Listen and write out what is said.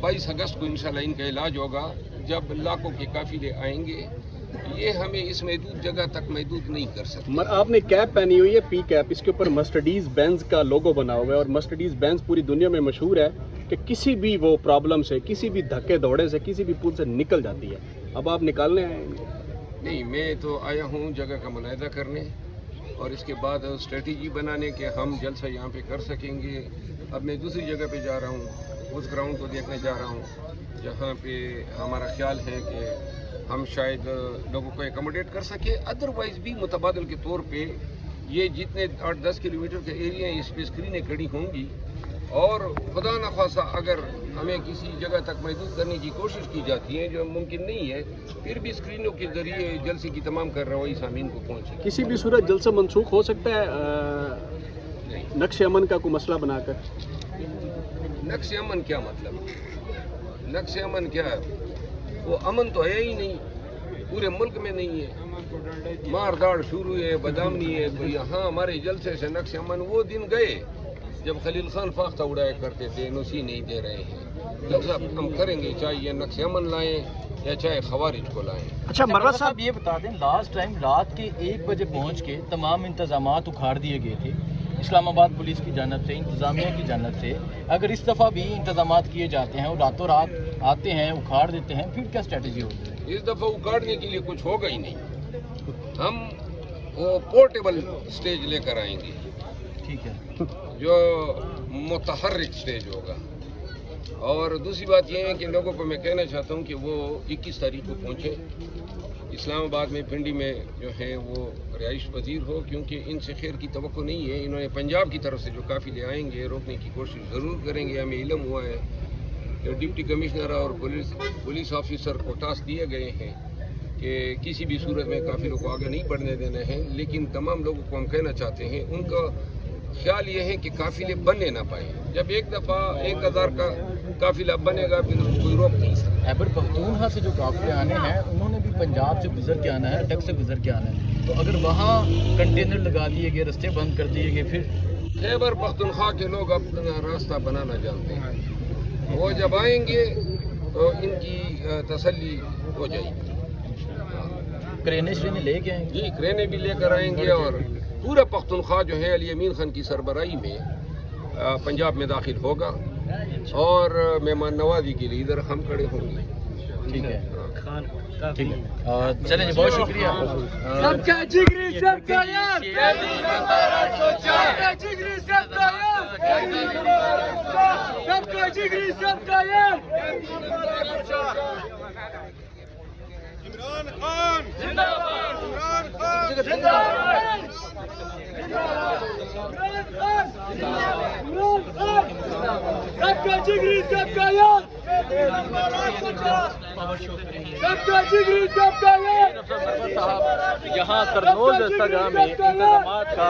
22 अगस्त को इंशाल्लाह इनका इलाज होगा। जब लाखों के काफिले आएंगे, ये हमें इस महदूद जगह तक महदूद नहीं कर सकते। आपने कैप पहनी हुई है, पी कैप, इसके ऊपर मर्सिडीज बेंज का लोगो बना हुआ है और मर्सिडीज बेंज पूरी दुनिया में मशहूर है कि किसी भी वो प्रॉब्लम से, किसी भी धक्के दौड़े से, किसी भी पुल से निकल जाती है। अब आप निकालने आएंगे? नहीं, मैं तो आया हूँ जगह का मुनाहिदा करने और इसके बाद स्ट्रेटजी बनाने के हम जलसा यहाँ पे कर सकेंगे। अब मैं दूसरी जगह पे जा रहा हूँ, उस ग्राउंड को देखने जा रहा हूँ जहाँ पे हमारा ख्याल है कि हम शायद लोगों को एकोमोडेट कर सके। अदरवाइज भी मुतबादल के तौर पे ये जितने 8-10 किलोमीटर के एरिया हैं, इस पर स्क्रीनें खड़ी होंगी और खुदा न खासा अगर हमें किसी जगह तक महदूद करने की कोशिश की जाती है, जो मुमकिन नहीं है, फिर भी स्क्रीनों के जरिए जलसे की तमाम कार्रवाई सामीन को पहुँचे। किसी भी सूरत जलसा मनसूख हो सकता है नक्श अमन का कोई मसला बनाकर? नक्श अमन क्या मतलब? नक्श अमन क्या है? वो अमन तो है ही नहीं, पूरे मुल्क में नहीं है। मार दाड़ शुरू है, बदामनी है। तो यहाँ हमारे जलसे से नक्श अमन वो दिन गए जब खलील खान फाख्ता उड़ाया करते थे, नुसी नहीं दे रहे हैं। जलसा हम करेंगे, चाहे ये नक्श अमन लाएं या चाहे खवारिज को लाएं। अच्छा मर्रा साहब, ये बता दें, लास्ट टाइम रात के 1 बजे पहुँच के तमाम इंतजामात उखाड़ दिए गए थे इस्लामाबाद पुलिस की जानब से, इंतज़ामिया की जानब से। अगर इस दफ़ा भी इंतजामात किए जाते हैं और रातों रात आते हैं, उखाड़ देते हैं, फिर क्या स्ट्रेटजी होगी? इस दफ़ा उखाड़ने के लिए कुछ होगा ही नहीं। हम वो पोर्टेबल स्टेज लेकर आएंगे, ठीक है, जो मुतहर्रिक स्टेज होगा। और दूसरी बात यह है कि लोगों को मैं कहना चाहता हूँ कि वो 21 तारीख को पहुँचे इस्लामाबाद में, पिंडी में जो है वो रिहाइश पजीर हो, क्योंकि इनसे खैर की तवक्को नहीं है। इन्होंने पंजाब की तरफ से जो काफिले आएंगे रोकने की कोशिश ज़रूर करेंगे। हमें इल्म हुआ है कि डिप्टी कमिश्नर और पुलिस ऑफिसर को टास्क दिए गए हैं कि किसी भी सूरत में काफिलों को आगे नहीं बढ़ने देना है। लेकिन तमाम लोगों को हम कहना चाहते हैं, उनका ख्याल ये है कि काफिले बनने ना पाए। जब एक दफ़ा 1000 का काफिला बनेगा फिर कोई रोक नहीं सकता। खैबर पख्तूनख्वा से जो काफिले आने हैं उन्होंने भी पंजाब से गुजर के आना है, अटक से गुजर के आना है। तो अगर वहाँ कंटेनर लगा दिए गए, रास्ते बंद कर दिए गए, फिर खैबर पख्तूनख्वा के लोग अपना रास्ता बनाना जानते हैं। वो जब आएंगे तो इनकी तसल्ली हो जाएगी। क्रेनें श्रेनें लेके आएंगे? जी, क्रेनें भी लेकर आएंगे और पूरा पख्तूनख्वा जो है अली अमीन खान की सरबराही में पंजाब में दाखिल होगा और मेहमान नवाजी के लिए इधर हम खड़े होंगे। ठीक है, ठीक है, चलें जी, बहुत शुक्रिया। सबका जिगरी सबका यार, सबका जिगरी सबका यार, सबका जिगरी सबका यार। इमरान खान जिंदाबाद, इमरान खान जिंदाबाद, इमरान खान जिंदाबाद, सबका जिगरी सबका यार, सबका जिगरी सबका यार। यहाँ करनूल दस्तगाह में इंतजामात का